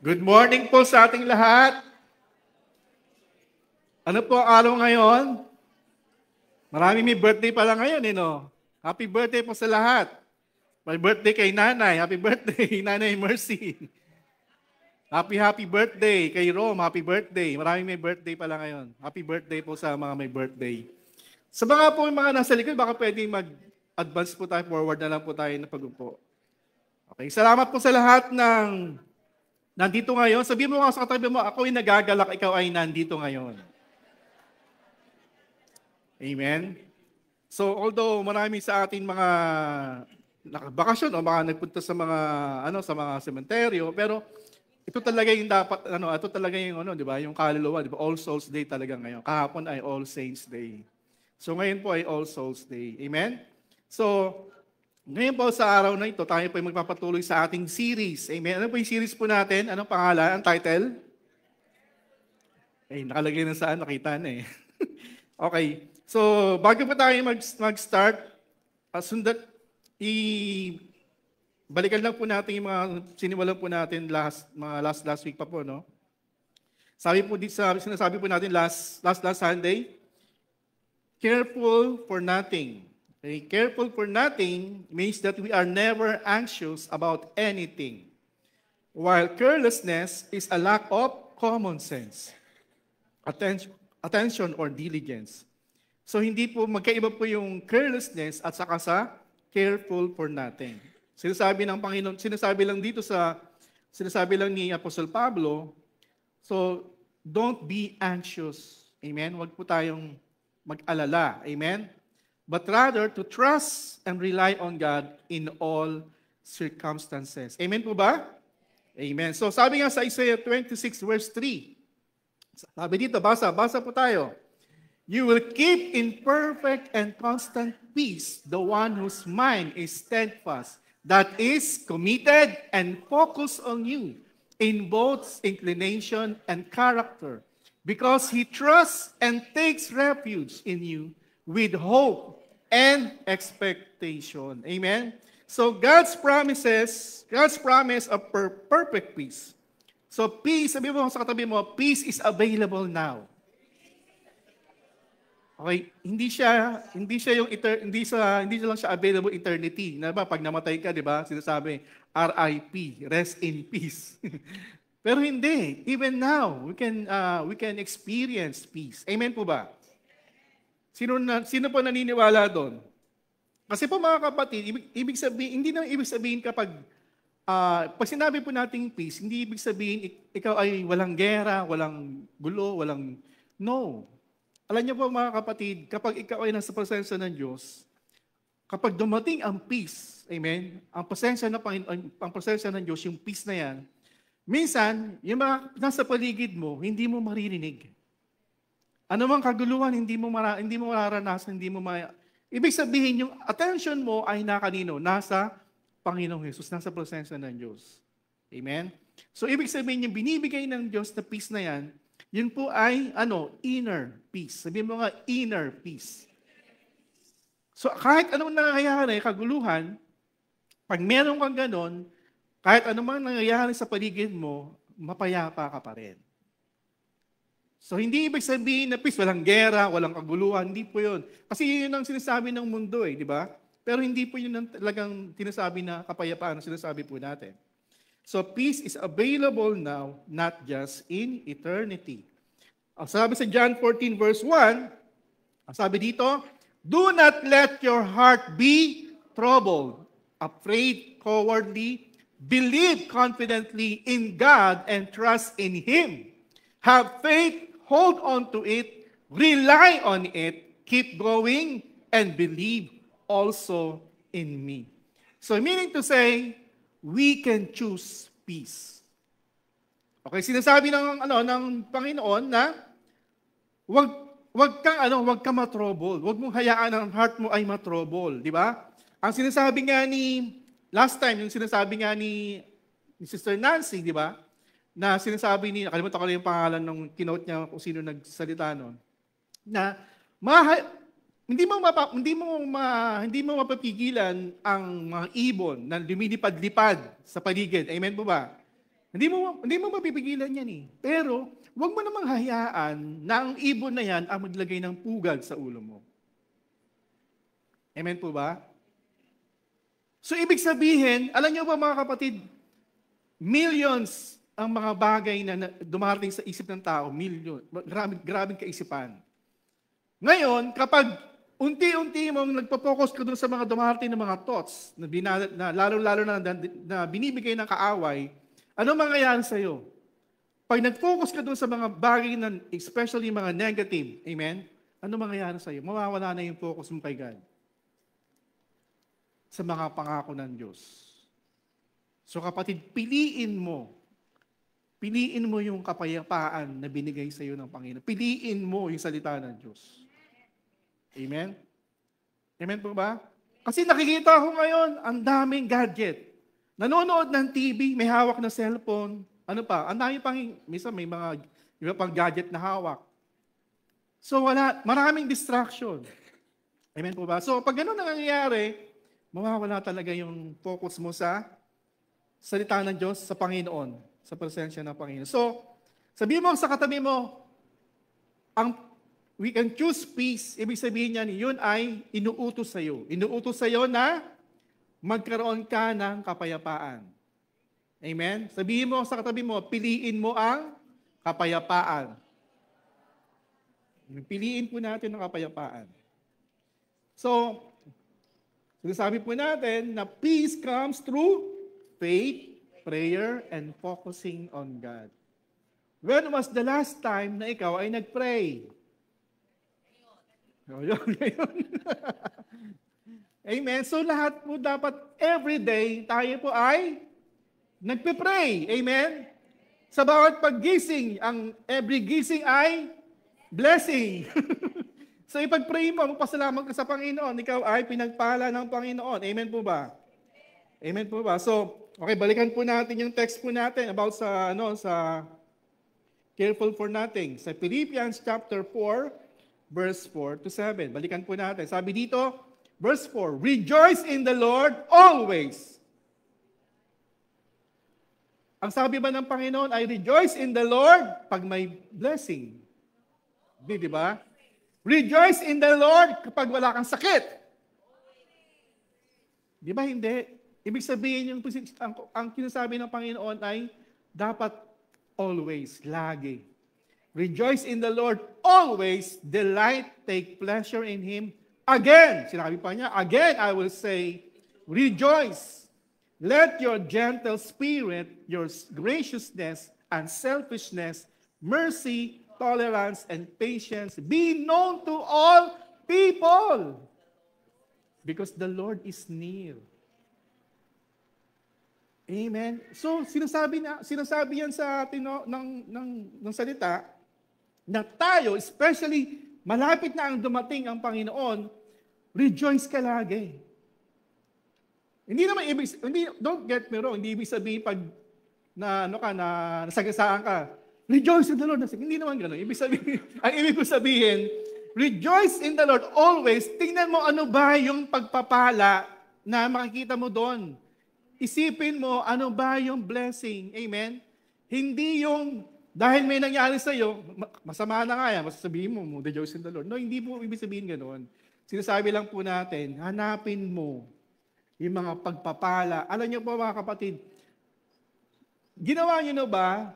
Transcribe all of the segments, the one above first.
Good morning po sa ating lahat. Ano po ang araw ngayon? Marami may birthday pala ngayon, no? Happy birthday po sa lahat. May birthday kay Nanay. Happy birthday, Nanay Mercy. Happy birthday kay Rome. Happy birthday. Marami may birthday pala ngayon. Happy birthday po sa mga may birthday. Sa mga nasa likod, baka pwedeng mag-advance po tayo, forward na lang po tayo na pag-upo. Okay, salamat po sa lahat ng nandito ngayon. Sabihin mo nga sa katabi mo, ako ay nagagalak, ikaw ay nandito ngayon. Amen? So, although marami sa atin mga nakabakasyon o mga nagpunta sa mga sementeryo, pero ito talaga yung dapat, ito talaga yung, di ba, yung kaluluwa, di ba, All Souls Day talaga ngayon. Kahapon ay All Saints Day. So, ngayon po ay All Souls Day. Amen? So, ngayon po sa araw na ito, tayo po ay magpapatuloy sa ating series. Amen? Ano po yung series po natin? Anong pangalan? Ang title? Nakalagay na saan? Nakita na eh. Okay. So, bago po tayo mag-start, balikan lang po natin yung mga siniwalan po natin last week pa po, no? Sinasabi po natin last Sunday, careful for nothing. Okay? Careful for nothing means that we are never anxious about anything, while carelessness is a lack of common sense, attention or diligence. So hindi po magkaiba po yung carelessness at saka sa careful for nothing. Sinasabi ng Panginoon, sinasabi lang ni Apostle Pablo, so don't be anxious. Amen? Huwag po tayong mag-alala. Amen? But rather to trust and rely on God in all circumstances. Amen po ba? Amen. So sabi nga sa Isaiah 26 verse 3, sabi dito, basa po tayo. You will keep in perfect and constant peace the one whose mind is steadfast, that is committed and focused on you in both inclination and character, because he trusts and takes refuge in you with hope and expectation. Amen? So God's promise of perfect peace. So peace, sabi mo sa katabi mo, peace is available now. Okay, hindi siya lang siya available eternity. Na ba pag namatay ka, 'di ba? Sinasabi, RIP, rest in peace. Pero hindi, even now we can experience peace. Amen po ba? Sino po naniniwala doon? Kasi po mga kapatid, hindi na ibig sabihin kapag pag sinabi po nating peace, hindi ibig sabihin ikaw ay walang gera, walang gulo, no. Alam niyo po mga kapatid, kapag ikaw ay nasa presensya ng Diyos, kapag dumating ang peace, amen, ang presensya ng Diyos, yung peace na yan, minsan, yung mga nasa paligid mo, hindi mo maririnig. Ano mang kaguluhan, hindi mo mararanasan, ibig sabihin, yung attention mo ay nakanino? Nasa Panginoong Jesus, nasa presensya ng Diyos. Amen? So, ibig sabihin, yung binibigay ng Diyos na peace na yan, yun po ay, inner peace. Sabihin mo nga, inner peace. So, kahit anong nangyayari, kaguluhan, pag meron kang ganon, kahit anong nangyayari sa paligid mo, mapayapa ka pa rin. So, hindi ibig sabihin na peace, walang gera, walang kaguluhan, hindi po yun. Kasi yun ang sinasabi ng mundo di ba? Pero hindi po yun ang talagang sinasabi na kapayapaan ang sinasabi po natin. So, peace is available now, not just in eternity. Ang sabi sa John 14 verse 1, ang sabi dito, do not let your heart be troubled, afraid, cowardly, believe confidently in God and trust in Him. Have faith, hold on to it, rely on it, keep going, and believe also in me. So, meaning to say, we can choose peace. Okay, sinasabi ng Panginoon na wag kang matrouble. Wag mong hayaan ang heart mo ay matrouble, di ba? Ang sinasabi nga last time, yung sinasabi nga ni Sister Nancy, di ba? Na sinasabi nakalimutan ko lang yung pangalan ng keynote niya kung sino nagsalita noon, na hindi mo mapapigilan ang mga ibon na lumilipad-lipad sa paligid. Amen po ba? Hindi mo mapipigilan yan eh. Pero, huwag mo namang hayaan na ang ibon na yan ang maglagay ng pugad sa ulo mo. Amen po ba? So, ibig sabihin, alam niyo ba mga kapatid, millions ang mga bagay na dumarating sa isip ng tao, million. Grabing kaisipan. Ngayon, kapag unti-unti mong nagpo-focus ka dun sa mga dumarating na mga thoughts, na lalo-lalo na binibigay ng kaaway, ano mangyayari sa'yo? Pag nag-focus ka dun sa mga bagay na, especially mga negative, amen? Ano mangyayari sa'yo? Mawawala na yung focus mo kay God. Sa mga pangako ng Diyos. So kapatid, piliin mo yung kapayapaan na binigay sa iyo ng Panginoon. Piliin mo yung salita ng Diyos. Amen? Amen po ba? Kasi nakikita ko ngayon, ang daming gadget. Nanonood ng TV, may hawak na cellphone. Ano pa? Ang dami pang, minsan may mga iba pang gadget na hawak. So maraming distraction. Amen po ba? So pag ganun ang nangyayari, mawawala talaga yung focus mo sa salita ng Diyos, sa Panginoon, sa presensya ng Panginoon. So, sabihin mo sa katabi mo, we can choose peace. Ibig sabihin niyan, yun ay inuutos sa iyo. Inuutos sa iyo na magkaroon ka ng kapayapaan. Amen? Sabihin mo sa katabi mo, piliin mo ang kapayapaan. Piliin po natin ang kapayapaan. So, sinasabi po natin na peace comes through faith, prayer, and focusing on God. When was the last time na ikaw ay nag-pray? Ngayon. Amen. So lahat po dapat everyday tayo po ay nagpe-pray. Amen. Sa bawat paggising, ang every gising ay blessing. So ipag-pray mo, magpasalamat ka sa Panginoon, ikaw ay pinagpala ng Panginoon. Amen po ba? Amen po ba? So, okay, balikan po natin yung text po natin about sa careful for nothing. Sa Philippians chapter 4, verse 4 to 7. Balikan po natin. Sabi dito, verse 4, rejoice in the Lord always. Ang sabi ba ng Panginoon ay rejoice in the Lord pag may blessing. Di ba? Rejoice in the Lord kapag wala kang sakit. Di ba hindi? Ibig sabihin, ang kinasabi ng Panginoon ay dapat always, lagi. Rejoice in the Lord always, delight, take pleasure in Him. Again, sinabi pa niya, again I will say, rejoice. Let your gentle spirit, your graciousness, unselfishness, mercy, tolerance, and patience be known to all people. Because the Lord is near. Amen. So, sinasabi yan sa atin ng salita na tayo, especially malapit na ang dumating ang Panginoon, rejoice ka lagi. Don't get me wrong, hindi ibig sabihin pag nasagasaan ka, rejoice in the Lord. Hindi naman gano'n. Ang ibig ko sabihin, rejoice in the Lord always. Tingnan mo ano ba yung pagpapala na makikita mo doon. Isipin mo, ano ba yung blessing? Amen? Hindi yung, dahil may nangyari sa'yo, masama na nga yan, masasabihin mo, rejoice in the Lord. No, hindi po ibig sabihin ganoon. Sinasabi lang po natin, hanapin mo yung mga pagpapala. Alam niyo po mga kapatid, ginawa niyo na ba,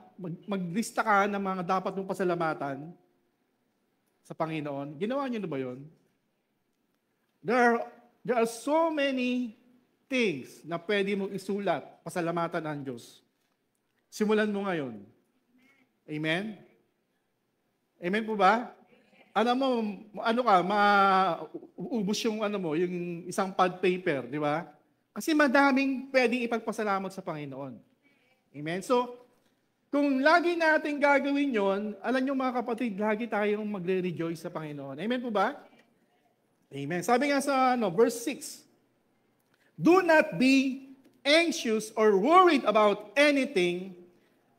maglista ka ng mga dapat mong pasalamatan sa Panginoon? Ginawa niyo na ba yun? There are so many things na pwede mong isulat, pasalamatan ng Diyos. Simulan mo ngayon. Amen? Amen po ba? Alam mo, uubos yung yung isang pad paper, di ba? Kasi madaming pwedeng ipagpasalamat sa Panginoon. Amen? So, kung lagi natin gagawin yon, alam nyo mga kapatid, lagi tayong magre-rejoice sa Panginoon. Amen po ba? Amen. Sabi nga sa verse 6, do not be anxious or worried about anything,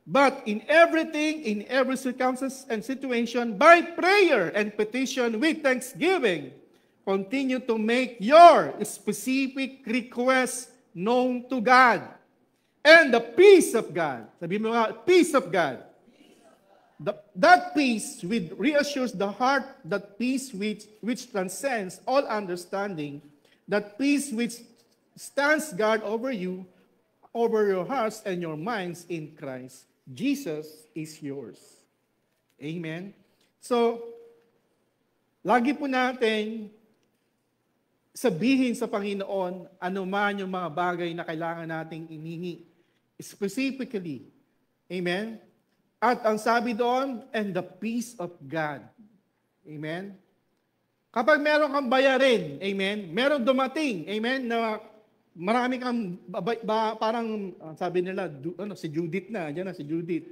but in everything, in every circumstance and situation, by prayer and petition with thanksgiving, continue to make your specific requests known to God. And the peace of God. Sabi mo nga, peace of God. That peace which reassures the heart, that peace which transcends all understanding, that peace which stands guard over you, over your hearts and your minds in Christ. Jesus is yours. Amen? So, lagi po natin sabihin sa Panginoon ano man yung mga bagay na kailangan nating inihingi. Specifically. Amen? At ang sabi doon, and the peace of God. Amen? Kapag meron kang bayarin, amen, meron dumating, amen, na marami kang, parang, sabi nila, si Judith na, dyan na si Judith.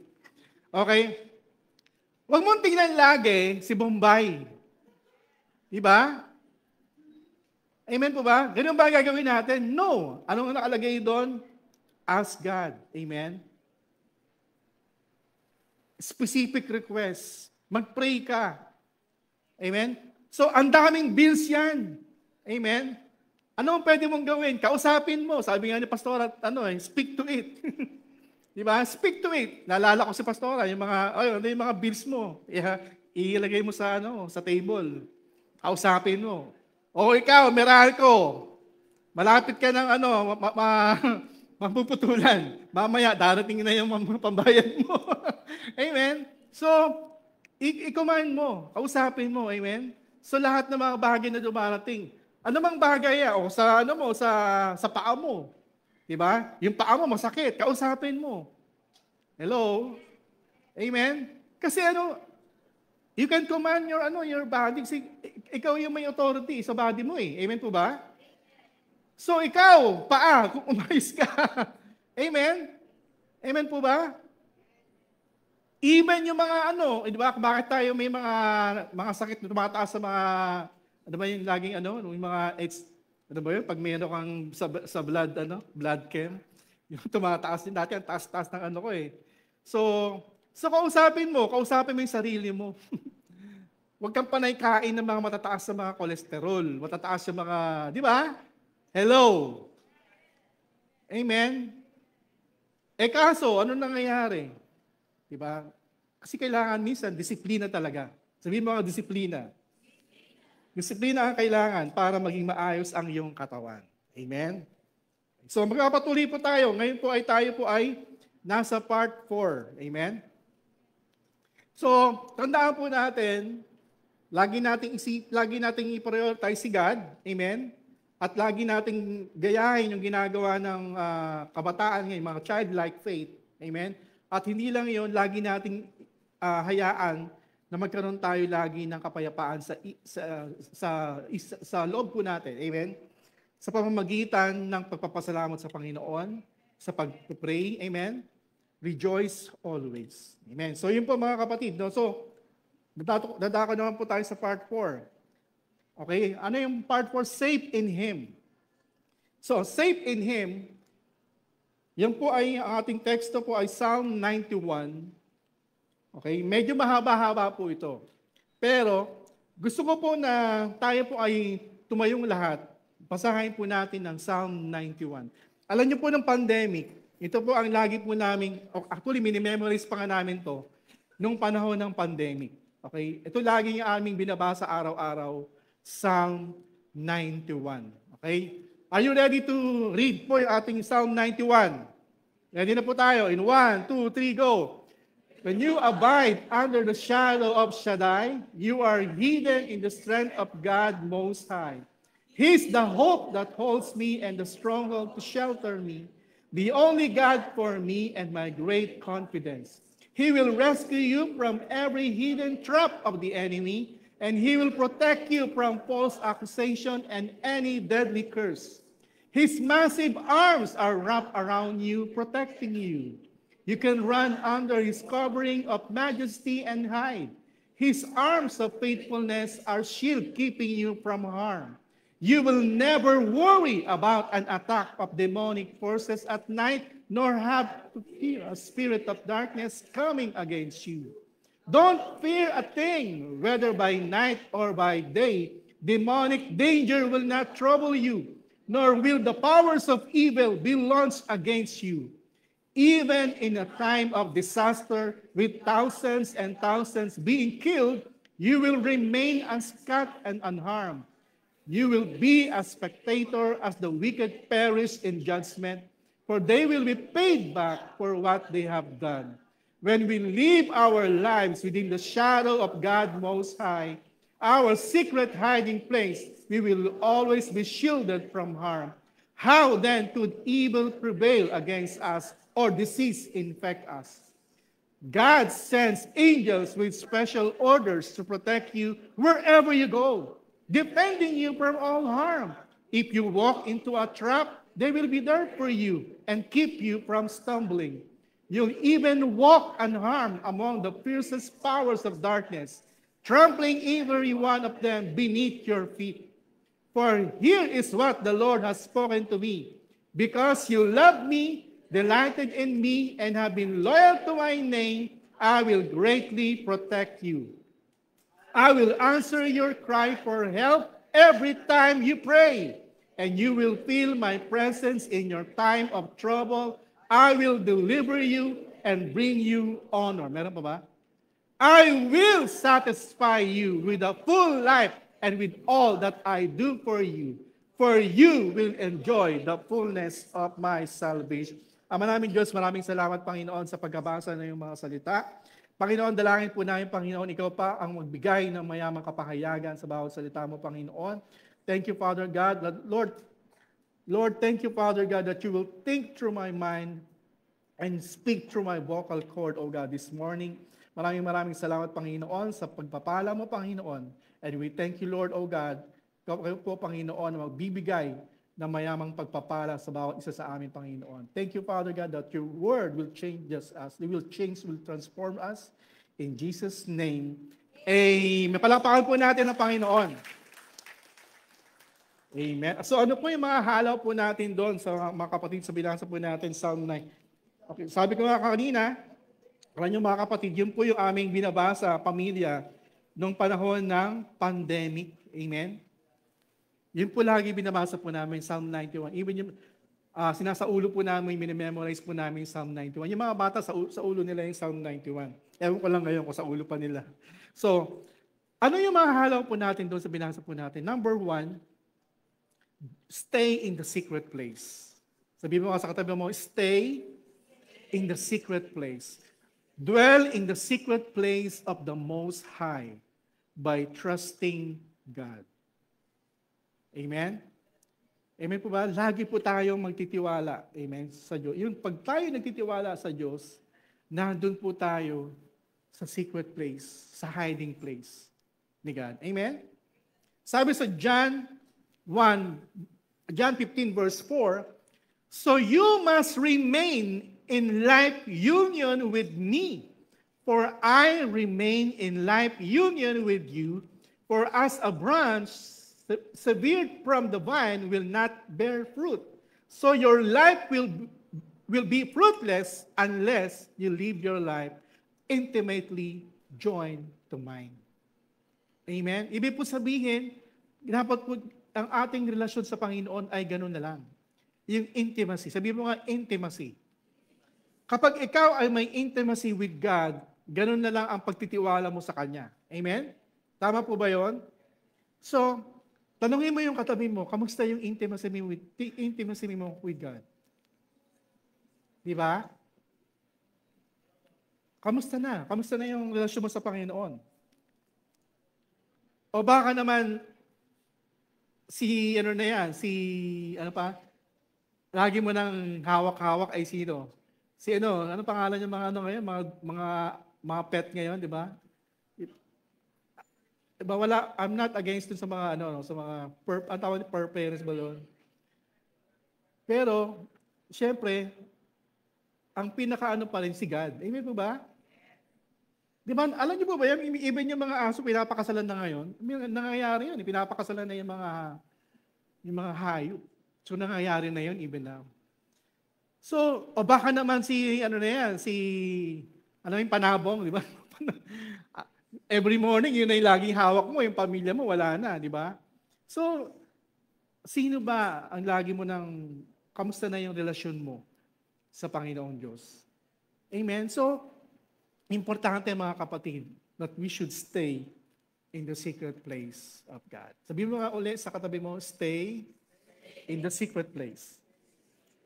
Okay? Huwag mong tingnan lagi si Bombay. Diba? Amen po ba? Ganun ba gagawin natin? No. Anong nakalagay doon? Ask God. Amen? Specific request. Mag-pray ka. Amen? So, ang daming bills yan. Amen? Ano ang pwede mong gawin? Kausapin mo. Sabi nga ni Pastora, speak to it. Di ba? Speak to it. Naalala ko si Pastora, yung mga bills mo. Ilagay mo sa table. Kausapin mo. O ikaw, Meralco, malapit ka ng mapuputulan. Mamaya, darating na yung pambayad mo. Amen? So, i-command mo. Kausapin mo. Amen? So, lahat ng mga bagay na dumarating. Ano mang bagay o sa paa mo. 'Di ba? Yung paa mo masakit, kausapin mo. Hello? Amen. Kasi you can command your body. Ikaw yung may authority sa body mo eh. Amen po ba? So ikaw, paa, kung umayos ka. Amen. Amen po ba? Even yung mga di ba? Bakit tayo may mga sakit na tumataas sa mga ano ba yung laging yung mga pag mayroon kang sa blood chem, yung tumataas din dati, ang taas-taas ng ko eh. So kausapin mo yung sarili mo. Huwag kang panay kain ng mga matataas sa mga kolesterol, matataas yung mga, di ba? Hello? Amen? Kaso, ano nangyayari? Di ba? Kasi kailangan minsan, disiplina talaga. Sabihin mo mga disiplina. Disiplina ang kailangan para maging maayos ang iyong katawan. Amen? So magpapatuloy po tayo. Ngayon po tayo ay nasa part 4. Amen? So, tandaan po natin, lagi nating i-prioritize si God. Amen? At lagi nating gayahin yung ginagawa ng kabataan ngayon, mga childlike faith. Amen? At hindi lang yun, lagi nating hayaan na magkaroon tayo lagi ng kapayapaan sa loob po natin. Amen? Sa pamamagitan ng pagpapasalamat sa Panginoon, sa pag-pray. Amen? Rejoice always. Amen? So yun po mga kapatid. No? So, dadako naman po tayo sa part 4. Okay? Ano yung part 4? Safe in Him. So, safe in Him, yan po ay, ang ating teksto po ay Psalm 91. Okay, medyo mahaba-haba po ito. Pero gusto ko po na tayo po ay tumayong lahat. Basahin po natin ang Psalm 91. Alam niyo po ng pandemic, ito po ang lagi po namin, actually mini-memorize pa nga namin to, nung panahon ng pandemic. Okay, ito lagi yung aming binabasa araw-araw, Psalm 91. Okay, are you ready to read po yung ating Psalm 91? Ready na po tayo. In 1, 2, 3, go! When you abide under the shadow of Shaddai, you are hidden in the strength of God Most High. He's the hope that holds me and the stronghold to shelter me, the only God for me and my great confidence. He will rescue you from every hidden trap of the enemy, and He will protect you from false accusation and any deadly curse. His massive arms are wrapped around you, protecting you. You can run under His covering of majesty and hide. His arms of faithfulness are shield keeping you from harm. You will never worry about an attack of demonic forces at night, nor have to fear a spirit of darkness coming against you. Don't fear a thing, whether by night or by day. Demonic danger will not trouble you, nor will the powers of evil be launched against you. Even in a time of disaster, with thousands and thousands being killed, you will remain unscathed and unharmed. You will be a spectator as the wicked perish in judgment, for they will be paid back for what they have done. When we live our lives within the shadow of God Most High, our secret hiding place, we will always be shielded from harm. How then could evil prevail against us or disease infect us? God sends angels with special orders to protect you wherever you go, defending you from all harm. If you walk into a trap, they will be there for you and keep you from stumbling. You'll even walk unharmed among the fiercest powers of darkness, trampling every one of them beneath your feet. For here is what the Lord has spoken to me. Because you love me, delighted in me, and have been loyal to my name, I will greatly protect you. I will answer your cry for help every time you pray, and you will feel my presence in your time of trouble. I will deliver you and bring you honor. Meron pa ba? I will satisfy you with a full life and with all that I do for you will enjoy the fullness of my salvation. Ama namin Diyos, maraming salamat Panginoon sa pagbabasa ng iyong mga salita. Panginoon, dalangin po namin Panginoon, ikaw pa ang magbigay ng mayamang kapahayagan sa bawat salita mo Panginoon. Thank you Father God. Lord, thank you Father God that you will think through my mind and speak through my vocal cord, O God, this morning. Maraming salamat Panginoon sa pagpapala mo Panginoon. And we thank you Lord, O God, kayo po Panginoon na magbibigay ng mayamang pagpapala sa bawat isa sa amin, Panginoon. Thank you, Father God, that your word will change us. Will transform us. In Jesus' name, amen. Palakpakan po natin ang Panginoon. Amen. So ano po yung mga halaw po natin doon sa mga kapatid sa bilansa po natin, Psalm 9. Okay, sabi ko nga kanina, alam nyo mga kapatid, yun po yung aming binabasa, pamilya, nung panahon ng pandemic. Amen. Yun po lagi binabasa po namin, Psalm 91. Even yung sinasaulo po namin, minimemorize po namin Psalm 91. Yung mga bata, sa ulo nila yung Psalm 91. Ewan ko lang ngayon kung sa ulo pa nila. So, ano yung mga halaw po natin doon sa binasa po natin? Number 1, stay in the secret place. Sabi mo sa katabi mo, stay in the secret place. Dwell in the secret place of the Most High by trusting God. Amen? Amen po ba? Lagi po tayong magtitiwala. Amen? Sa Diyos. Yung pag tayo nagtitiwala sa Diyos, nandun po tayo sa secret place, sa hiding place ni God. Amen? Sabi sa John 15 verse 4, so you must remain in life union with me, for I remain in life union with you, for as a branch severed from the vine will not bear fruit. So your life will be fruitless unless you live your life intimately joined to mine. Amen? Ibig po sabihin, dapat po ang ating relasyon sa Panginoon ay ganun na lang. Yung intimacy. Sabi mo nga, intimacy. Kapag ikaw ay may intimacy with God, ganun na lang ang pagtitiwala mo sa Kanya. Amen? Tama po ba yon? So, tanungin mo yung katabi mo, kamusta yung intimacy mo with God? Di ba? Kamusta na? Kamusta na yung relasyon mo sa Panginoon? O baka naman, lagi mo nang hawak-hawak ay sino? Ano pangalan yung mga ngayon? Mga pet ngayon, di ba? Diba, I'm not against dun sa mga ang tawag ni fur parents ba doon? Pero, syempre, ang pinakaano pa rin si God. Amen po ba? Di ba, alam niyo po ba yan, even yung mga aso, pinapakasalan na ngayon, nangyayari yan, pinapakasalan na yung mga hayop. So, nangyayari na yun even now. So, o baka naman yung panabong, di ba? Every morning, yun na yung laging hawak mo, yung pamilya mo, wala na, di ba? So, sino ba ang lagi mo kamusta na yung relasyon mo sa Panginoong Diyos. Amen? So, importante mga kapatid that we should stay in the secret place of God. Sabihin mo nga ulit sa katabi mo, stay in the secret place.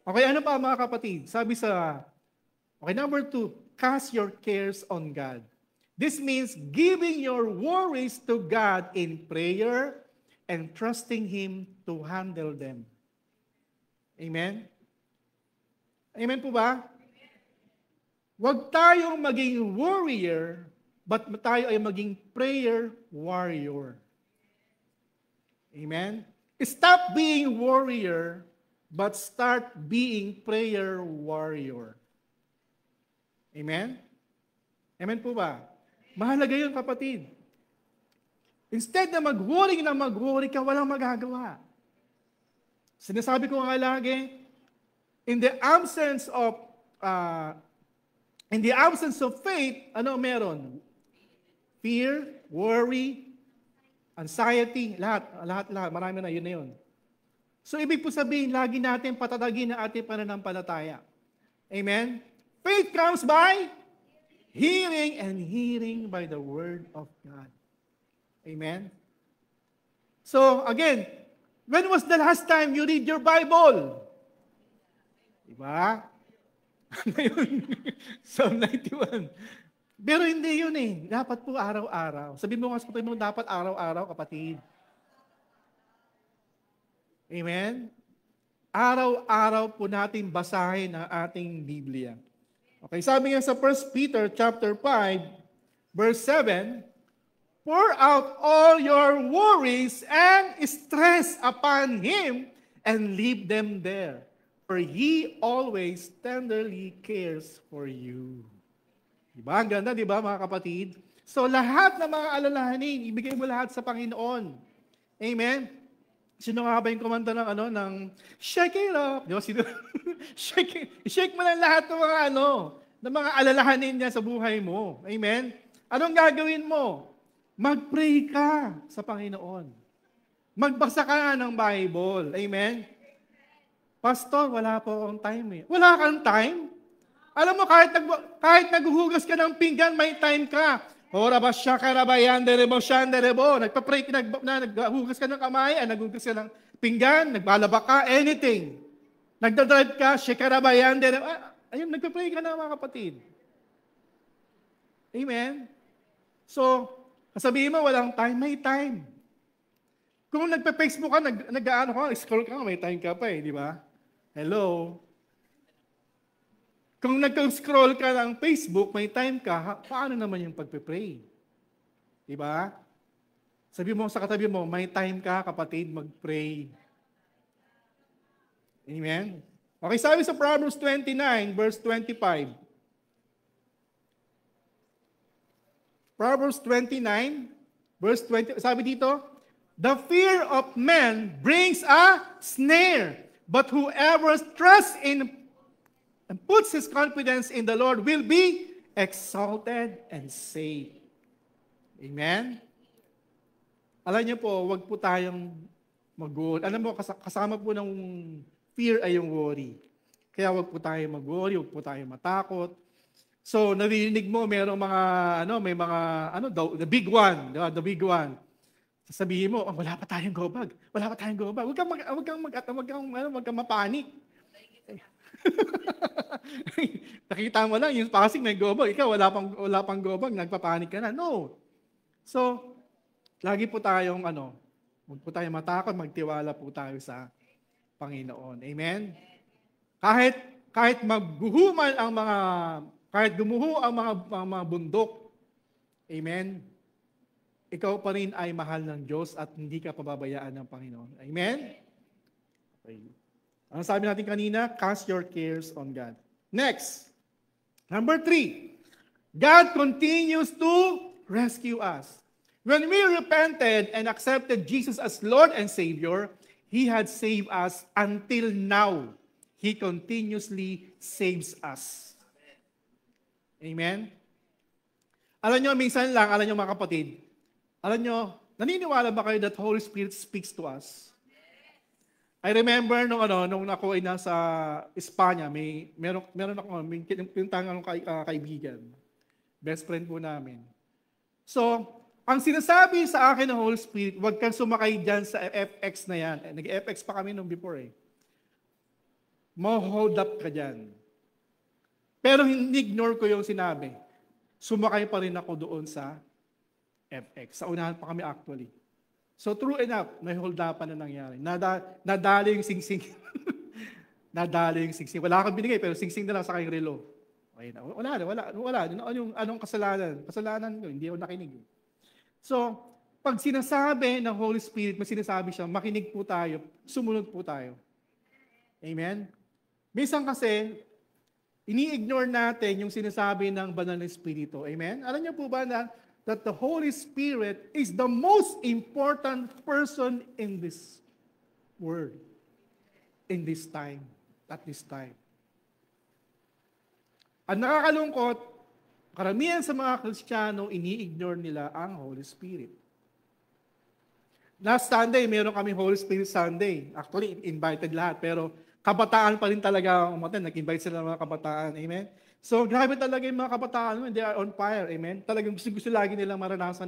Okay, ano pa mga kapatid? Okay, number 2, cast your cares on God. This means giving your worries to God in prayer and trusting Him to handle them. Amen? Amen po ba? Huwag tayong maging worrier, but tayo ay maging prayer warrior. Amen? Stop being warrior, but start being prayer warrior. Amen? Amen po ba? Mahalaga yun, kapatid. Instead na mag-worry ka, walang magagawa. Sinasabi ko nga lagi, in the absence of faith, ano meron? Fear, worry, anxiety, lahat, marami na, yun na yun. So, ibig po sabihin, lagi natin patatagin ang ating pananampalataya. Amen? Faith comes by hearing, and hearing by the Word of God. Amen? So, again, when was the last time you read your Bible? Diba? Psalm 91. Pero hindi yun eh. Dapat po araw-araw. Sabi mo nga sa mo, dapat araw-araw, kapatid. Amen? Araw-araw po natin basahin ang ating Biblia. Okay, sabi nga sa 1 Peter chapter 5, verse 7, pour out all your worries and stress upon Him and leave them there. For He always tenderly cares for you. Diba? Ang ganda, diba mga kapatid? So lahat ng mga alalahanin, ibigay mo lahat sa Panginoon. Amen? Sino nga ba yung kumanta ng shake it up? Di ba? Sino? shake mo lang lahat ng mga alalahanin niya sa buhay mo. Amen? Anong gagawin mo? Mag-pray ka sa Panginoon. Magbasa ka ng Bible. Amen? Pastor, wala po akong time eh. Wala kang time? Alam mo, kahit naghuhugas ka ng pinggan, may time ka. Ora ba siya karabayan, derebo, nagpa-pray ka, naghuhugas ka ng kamay, naghuhugas ka ng pinggan, nagbalaba ka, anything. Nagdadrive ka, shekarabayan, derebo. Ayun, nagpa-pray ka na mga kapatid. Amen? So, sabihin mo, walang time, may time. Kung nagpa-Facebook ka, scroll ka, may time ka pa eh, di ba? Hello? Kung nag-scroll ka ng Facebook, may time ka, paano naman yung pagpe-pray? Diba? Sabi mo sa katabi mo, may time ka, kapatid, mag-pray. Amen? Okay, sabi sa Proverbs 29, verse 25. Proverbs 29, verse 20, sabi dito, the fear of man brings a snare, but whoever trusts in and puts his confidence in the Lord will be exalted and safe. Amen? Alam niyo po, wag po tayong mag-worry. Alam mo, kasama po ng fear ay yung worry. Kaya wag po tayong mag-worry, wag po tayong matakot. So, narinig mo, may mga, the big one, diba? The big one. Sasabihin mo, wala pa tayong go bag. Wala pa tayong go bag. Huwag kang mapanik. Nakita mo lang, yung Pasig may go bag. Ikaw, wala pang go bag, nagpapanik ka na. No. So, lagi po tayong, huwag po tayong matakot, magtiwala po tayo sa Panginoon. Amen? Kahit magguhuman kahit gumuho ang mga bundok, amen, ikaw pa rin ay mahal ng Diyos at hindi ka pababayaan ng Panginoon. Amen? Okay. Ang sabi natin kanina, cast your cares on God. Next, number 3, God continues to rescue us. When we repented and accepted Jesus as Lord and Savior, He had saved us until now. He continuously saves us. Amen? Alam nyo, minsan lang, mga kapatid, naniniwala ba kayo that Holy Spirit speaks to us? I remember nung ako ay nasa Espanya, meron ako may pinuntahan akong kaibigan. Best friend po namin. So, ang sinasabi sa akin ng Holy Spirit, huwag kang sumakay dyan sa FX na yan. Nag-FX pa kami nung before eh. Hold up ka dyan. Pero ignore ko yung sinabi. Sumakay pa rin ako doon sa FX. Sa unahan pa kami actually. So true enough, may hold upan na nangyari. Nadali yung singsing. Nadali yung singsing. Wala akong binigay, pero singsing na lang sa kayong relo. Okay na. Wala. Anong kasalanan? Kasalanan ko, hindi ako nakinig. So, pag sinasabi ng Holy Spirit, may sinasabi siya, makinig po tayo, sumunod po tayo. Amen? Minsan kasi, ini-ignore natin yung sinasabi ng Banal na Espiritu. Amen? Alam niyo po ba na that the Holy Spirit is the most important person in this world, in this time, at this time. Ang nakakalungkot, karamihan sa mga Kristiyano, ini-ignore nila ang Holy Spirit. Last Sunday, meron kami Holy Spirit Sunday. Actually, invited lahat, pero kabataan pa rin talaga ang umaten. Nag-invite sila ng mga kabataan. Amen? So, grabe talaga yung mga kabataan. They are on fire. Amen? Talagang gusto lagi nilang maranasan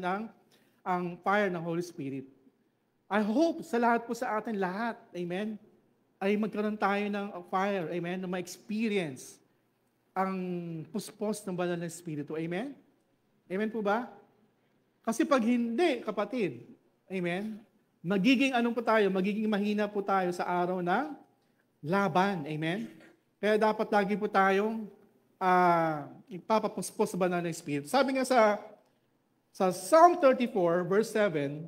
ang fire ng Holy Spirit. I hope sa lahat po sa atin, lahat, amen, ay magkaroon tayo ng fire. Amen? Na ma-experience ang puspos ng Banal na Espiritu. Amen? Amen po ba? Kasi pag hindi, kapatid, amen, magiging magiging mahina po tayo sa araw ng laban. Amen? Kaya dapat lagi po tayong ipapapuspos sa Banal na Espiritu. Sabi nga sa Psalm 34, verse 7,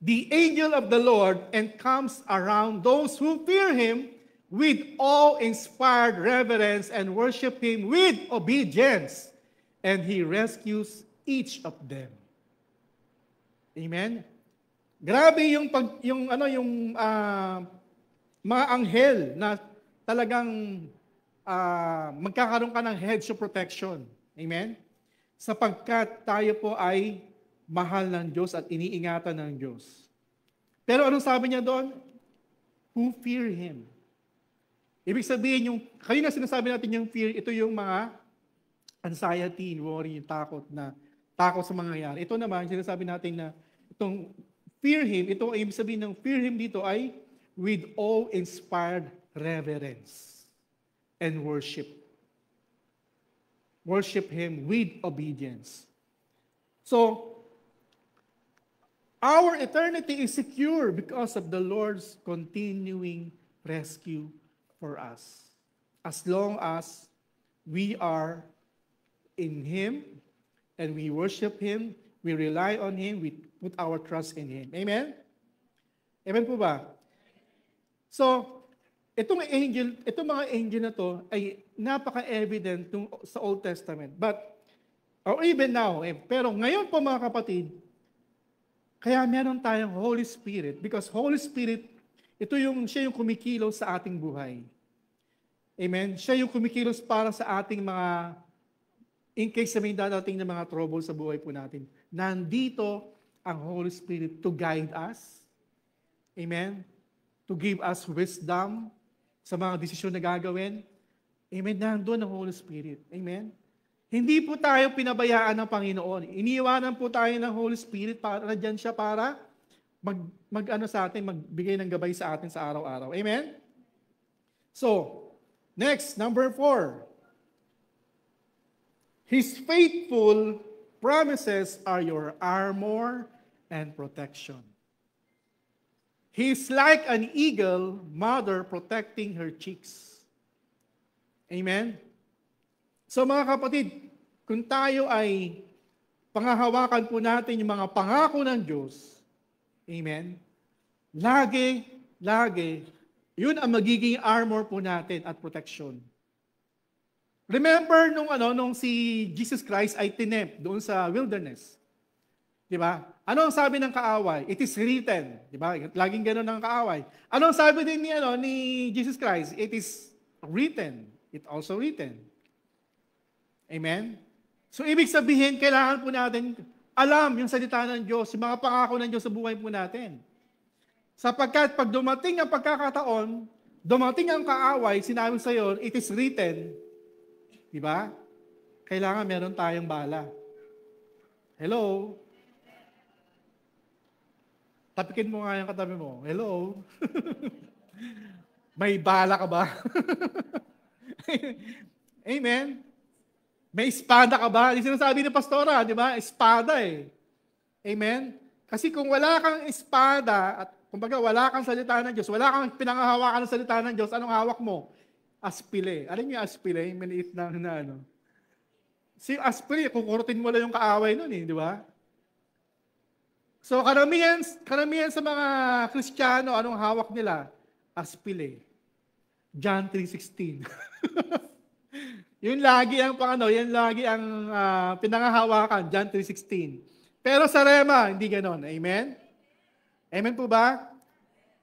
the angel of the Lord encamps around those who fear Him with awe-inspired reverence and worship Him with obedience, and He rescues each of them. Amen? Grabe yung mga anghel na talagang magkakaroon ka ng hedge of protection. Amen? Sapagkat tayo po ay mahal ng Diyos at iniingatan ng Diyos. Pero anong sabi niya doon? Who fear Him. Ibig sabihin, kanina sinasabi natin yung fear, ito yung mga anxiety, worry, takot sa mangyayari. Ito naman, sinasabi natin na itong fear Him, ito ibig sabihin ng fear Him dito ay with awe-inspired reverence and worship. Worship Him with obedience. So, our eternity is secure because of the Lord's continuing rescue for us. As long as we are in Him and we worship Him, we rely on Him, we put our trust in Him. Amen? Amen po ba? So, itong mga angel na to ay napaka-evident sa Old Testament. Or even now, pero ngayon po mga kapatid, kaya meron tayong Holy Spirit because Holy Spirit, siya yung kumikilos sa ating buhay. Amen? Siya yung kumikilos para sa ating in case may dadating na mga trouble sa buhay po natin. Nandito ang Holy Spirit to guide us. Amen? To give us wisdom sa mga desisyon na gagawin. Amen? Nandun ang Holy Spirit. Amen? Hindi po tayo pinabayaan ng Panginoon. Iniiwanan po tayo ng Holy Spirit para dyan siya para magbigay ng gabay sa atin sa araw-araw. Amen? So, next, number 4. His faithful promises are your armor and protection. He is like an eagle mother protecting her chicks. Amen? So mga kapatid, kung tayo ay pangahawakan po natin yung mga pangako ng Diyos, amen, lagi, yun ang magiging armor po natin at protection. Remember nung si Jesus Christ ay tinempt doon sa wilderness. Di ba? Ano ang sabi ng kaaway? It is written. Di ba? Laging gano'n ang kaaway. Ano ang sabi din ni Jesus Christ? It is written. It also written. Amen? So, ibig sabihin, kailangan po natin alam yung salita ng Diyos, yung mga pangako ng Diyos sa buhay po natin. Sapagkat pag dumating ang pagkakataon, dumating ang kaaway, sinabi sa iyo, it is written, di ba? Kailangan meron tayong bala. Hello? Tapikin mo nga yung katabi mo. Hello? May bala ka ba? Amen? May espada ka ba? Yung sinasabi ni Pastora, di ba? Espada eh. Amen? Kasi kung wala kang espada, at kumbaga wala kang salita ng Diyos, wala kang pinangahawakan ng salita ng Diyos, anong hawak mo? Aspile. Alam niyo yung aspile? Maliit na ano. Si aspile, kukurutin mo lang yung kaaway nun eh, di ba? So karamihan sa mga Kristiyano, anong hawak nila? Aspile. John 3:16. Yun lagi ang pinangahawakan, John 3:16. Pero sa Rema, hindi ganoon. Amen? Amen po ba?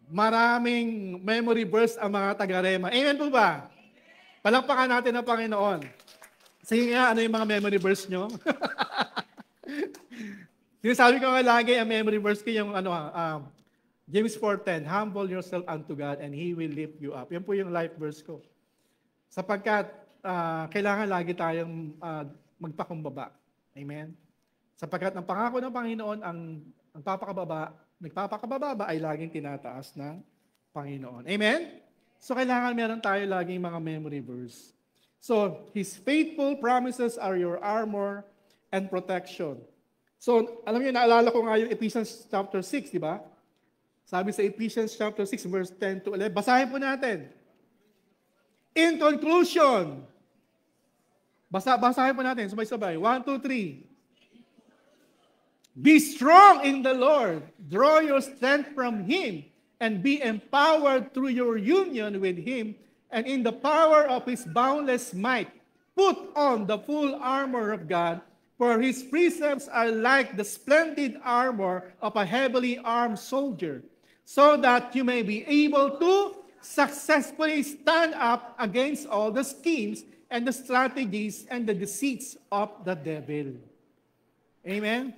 Maraming memory verse ang mga taga-Rema. Amen po ba? Palakpakan natin ang Panginoon. Sige nga, ano yung mga memory verse nyo? Sinasabi ko nga lagi, ang memory verse ko yung James 4:10, humble yourself unto God and He will lift you up. Yan po yung life verse ko. Sapagkat kailangan lagi tayong magpakumbaba. Amen? Sapagkat ang pangako ng Panginoon, ang nagpapakababa ay laging tinataas ng Panginoon. Amen? So kailangan meron tayo laging mga memory verse. So, His faithful promises are your armor and protection. So, alam niyo, naalala ko nga yung Ephesians chapter 6, di ba? Sabi sa Ephesians chapter 6, verse 10 to 11. Basahin po natin. In conclusion, basahin po natin, sabay-sabay. 1, 2, 3. Be strong in the Lord. Draw your strength from Him and be empowered through your union with Him and in the power of His boundless might. Put on the full armor of God, for His precepts are like the splendid armor of a heavily armed soldier, so that you may be able to successfully stand up against all the schemes and the strategies and the deceits of the devil. Amen?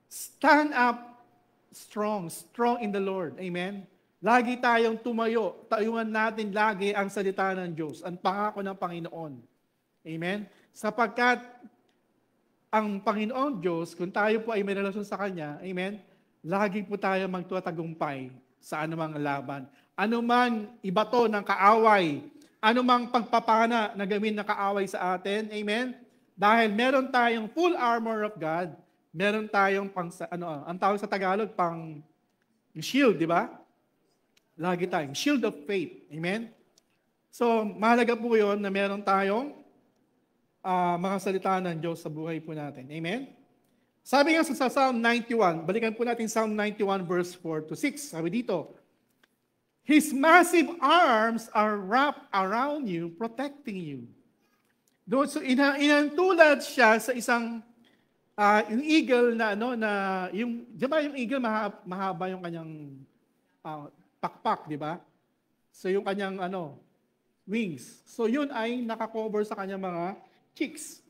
Stand up strong in the Lord. Amen? Lagi tayong tumayo. Tayuan natin lagi ang salita ng Diyos, ang pangako ng Panginoon. Amen? Sapagkat ang Panginoon Diyos, kung tayo po ay may relasyon sa Kanya, amen, lagi po tayo magtatagumpay sa anumang laban. Anumang ibato ng kaaway, anumang pagpapana na gawin na kaaway sa atin, amen? Dahil meron tayong full armor of God, meron tayong ang tawag sa Tagalog, pang shield, di ba? Lagi tayong shield of faith, amen? So, mahalaga po yun na meron tayong mga salita ng Diyos sa buhay po natin, amen? Sabi nga sa Psalm 91, balikan po natin Psalm 91 verse 4 to 6, sabi dito, His massive arms are wrapped around you, protecting you. So, inantulad siya sa isang, yung eagle na, di ba yung eagle mahaba yung kanyang pakpak, di ba? So, yung kanyang, wings. So, yun ay nakakover sa kanyang mga cheeks.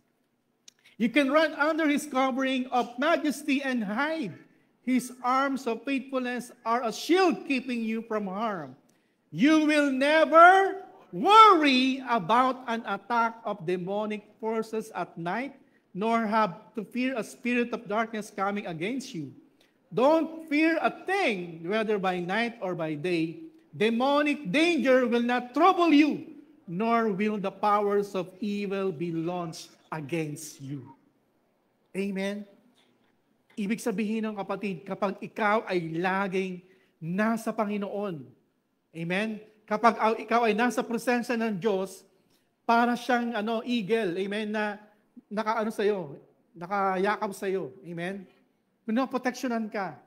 You can run under His covering of majesty and hide. His arms of faithfulness are a shield keeping you from harm. You will never worry about an attack of demonic forces at night, nor have to fear a spirit of darkness coming against you. Don't fear a thing, whether by night or by day. Demonic danger will not trouble you, nor will the powers of evil be launched against you. Amen? Ibig sabihin ng kapatid, kapag ikaw ay laging nasa Panginoon, amen? Kapag ikaw ay nasa presensya ng Diyos, para siyang eagle, amen, na nakayakap sa'yo, amen? Pinoproteksyonan ka.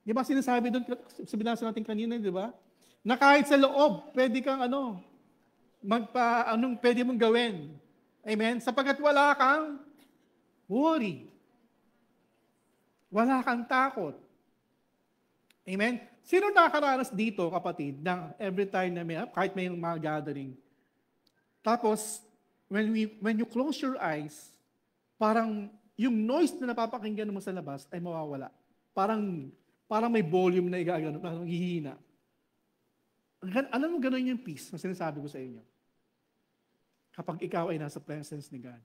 Di ba sinasabi doon, binasa natin kanina, di ba? Na kahit sa loob, pwede kang pwede mong gawin. Amen? Sapagkat wala kang worry. Wala kang takot. Amen? Sino nakakaranas dito, kapatid, ng every time na kahit may mga gathering? Tapos, when you close your eyes, parang yung noise na napapakinggan mo sa labas ay mawawala. Parang Parang may volume na igagano, parang hihina. Alam mo ganun yung peace na sinasabi ko sa inyo? Kapag ikaw ay nasa presence ni God.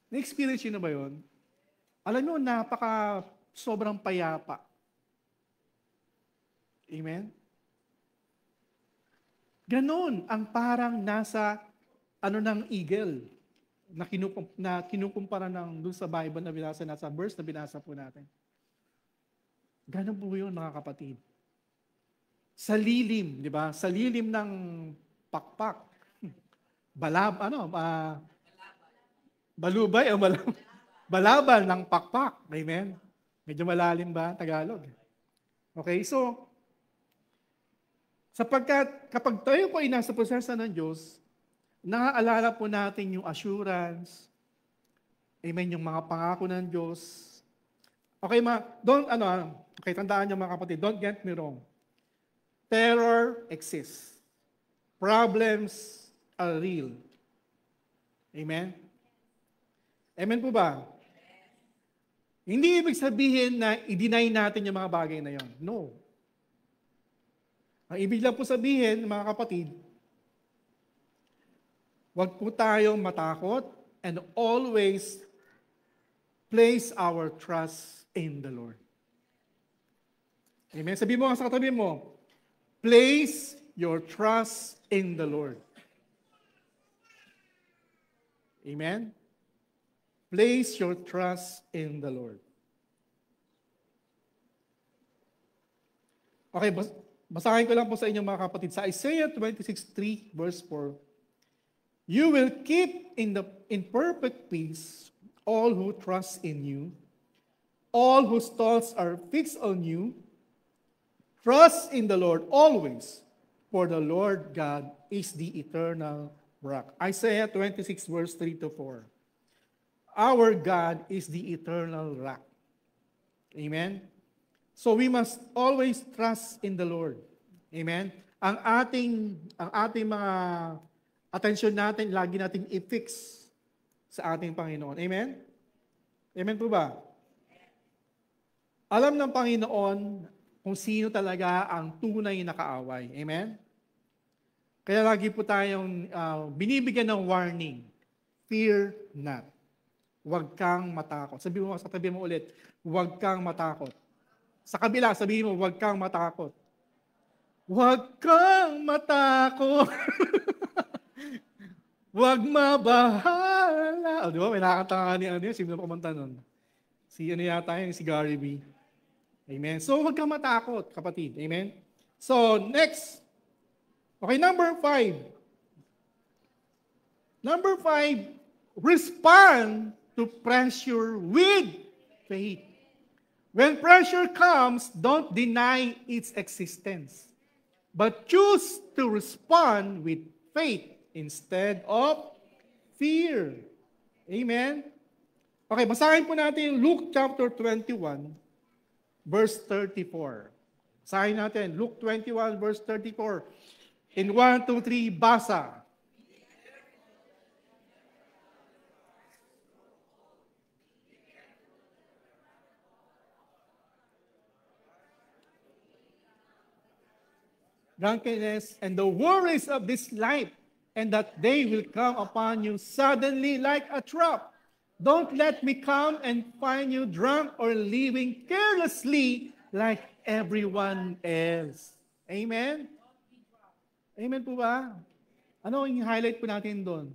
Na-experience yun na ba yun? Alam mo, sobrang payapa. Amen? Ganon ang parang nasa ng eagle na kinukumpara dun sa Bible na binasa, nasa verse na binasa po natin. Ganon po yun, mga kapatid. Sa lilim, di ba? Sa lilim ng pakpak. Balubay o balabal ng pakpak. Amen? Medyo malalim ba Tagalog? Okay, so, sapagkat kapag tayo po ay nasa presensya ng Diyos, naaalala po natin yung assurance, amen, yung mga pangako ng Diyos. Okay, tandaan niyo mga kapatid, don't get me wrong. Terror exists. Problems are real. Amen? Amen po ba? Hindi ibig sabihin na i-deny natin yung mga bagay na yon. No. Ang ibig lang po sabihin, mga kapatid, huwag po tayong matakot and always place our trust in the Lord. Amen? Sabi mo sa katabi mo, place your trust in the Lord. Amen? Place your trust in the Lord. Okay, basahin ko lang po sa inyo mga kapatid. Sa Isaiah 26:3 verse 4, you will keep in perfect peace all who trust in you, all whose thoughts are fixed on you. Trust in the Lord always, for the Lord God is the eternal rock. Isaiah 26 verse 3-4. Our God is the eternal rock. Amen? So we must always trust in the Lord. Amen? Ang ating mga atensyon natin, lagi nating i-fix sa ating Panginoon. Amen? Amen po ba? Alam ng Panginoon kung sino talaga ang tunay na kaaway. Amen? Kaya lagi po tayong binibigyan ng warning. Fear not. Huwag kang matakot. Sabi mo sa tabi mo ulit, huwag kang matakot. Sa kabila, sabihin mo, huwag kang matakot. Huwag kang matakot. Huwag mabahala. Di ba? May nakakanta ni sino na kumanta nun? Si Gary B. Amen. So, huwag kang matakot, kapatid. Amen? So, next. Okay, number 5. Number 5, respond to pressure with faith. When pressure comes, don't deny its existence, but choose to respond with faith instead of fear. Amen? Okay, basahin po natin yung Luke chapter 21, verse 34. Basahin natin, Luke 21, verse 34. In 1, 2, 3, basa. Drunkenness and the worries of this life, and that they will come upon you suddenly like a trap. Don't let me come and find you drunk or living carelessly like everyone else. Amen? Amen po ba? Ano yung highlight po natin doon?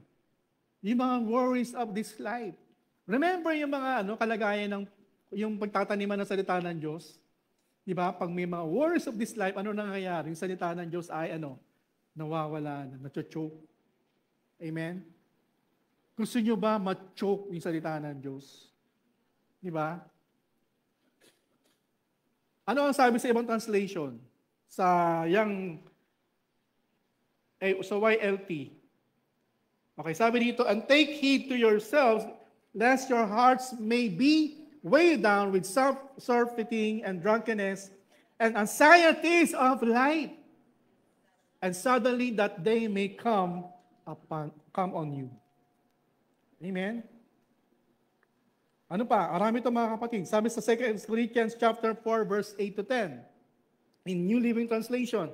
Yung mga worries of this life. Remember yung mga kalagayan ng yung pagtataniman ng salita ng Diyos? Di ba? Pag may mga worries of this life, ano nangyayari? Yung salita ng Diyos ay nawawala na, nacho-choke. Amen? Gusto nyo ba ma-choke yung salita ng Diyos? Di ba? Ano ang sabi sa ibang translation? Sa YLT. Okay, sabi dito, and take heed to yourselves, lest your hearts may be weighed down with surfeiting and drunkenness and anxieties of life, and suddenly that day may come on you. Amen? Ano pa? Arami ito mga kapatid. Sabi sa 2 Corinthians chapter 4, verse 8 to 10, in New Living Translation,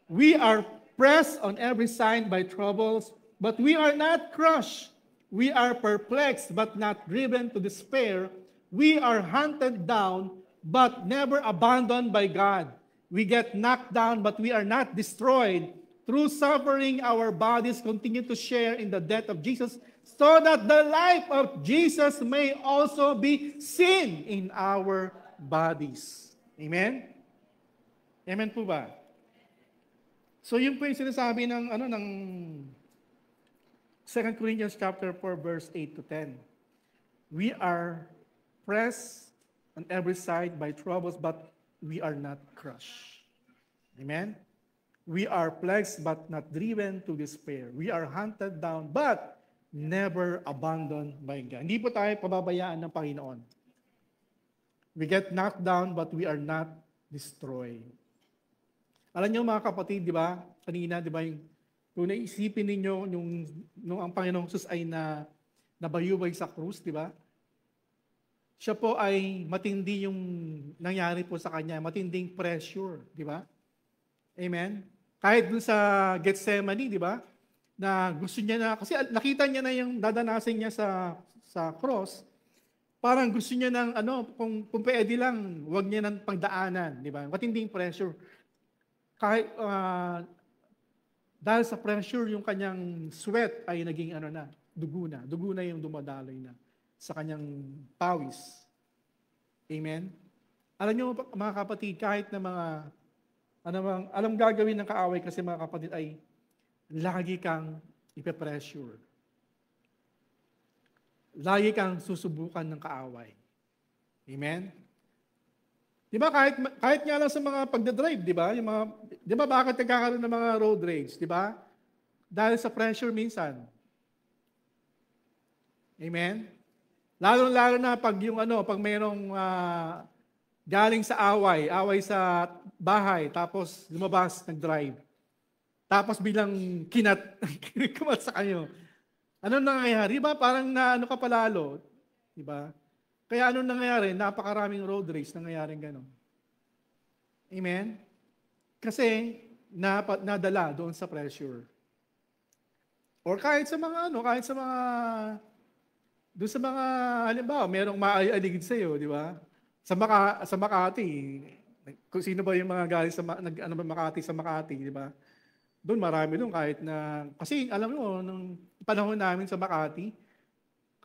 we are pressed on every side by troubles, but we are not crushed. We are perplexed, but not driven to despair. We are hunted down, but never abandoned by God. We get knocked down, but we are not destroyed. Through suffering, our bodies continue to share in the death of Jesus, so that the life of Jesus may also be seen in our bodies. Amen? Amen po ba? So yun po yung sinasabi ng 2 Corinthians chapter 4, verse 8 to 10. We are pressed on every side by troubles, but we are not crushed. Amen? We are plagued, but not driven to despair. We are hunted down, but never abandoned by God. Hindi po tayo pababayaan ng Panginoon. We get knocked down, but we are not destroyed. Alam niyo mga kapatid, di ba? Kanina, di ba, kung naisipin ninyo nung ang Panginoong Jesus ay nabayubay sa krus, di ba? Siya po ay matindi yung nangyari po sa kanya, matinding pressure, di ba? Amen? Kahit dun sa Gethsemane, di ba? Na gusto niya na, kasi nakita niya na yung dadanasin niya sa cross, parang gusto niya ng, kung pwede lang, huwag niya ng pagdaanan, di ba? Matinding pressure. Kahit, dahil sa pressure, yung kanyang sweat ay naging dugo na yung dumadaloy na sa kanyang pawis. Amen? Alam niyo mga kapatid, kahit na alam gagawin ng kaaway kasi mga kapatid ay lagi kang ipe-pressure. Lagi kang susubukan ng kaaway. Amen? Di ba kahit nga lang sa mga pagdadrive, di ba? Di ba bakit nagkakaroon ng mga road rage, di ba? Dahil sa pressure minsan. Amen? Lalo na pag pag mayroong galing sa away sa bahay, tapos lumabas, nag-drive. Tapos bilang kumat sa kanyo. Ano nangyayari? Di ba? Parang ka palalo. Di ba? Kaya ano nangyayari? Napakaraming road race nangyayaring gano'n. Amen? Kasi nadala doon sa pressure. Or kahit sa mga doon sa mga, halimbawa, merong maaaligid sa iyo, di ba? Sa Makati, kung sino ba yung mga galing sa Makati, di ba? Doon marami doon kahit na, kasi alam mo, nung panahon namin sa Makati,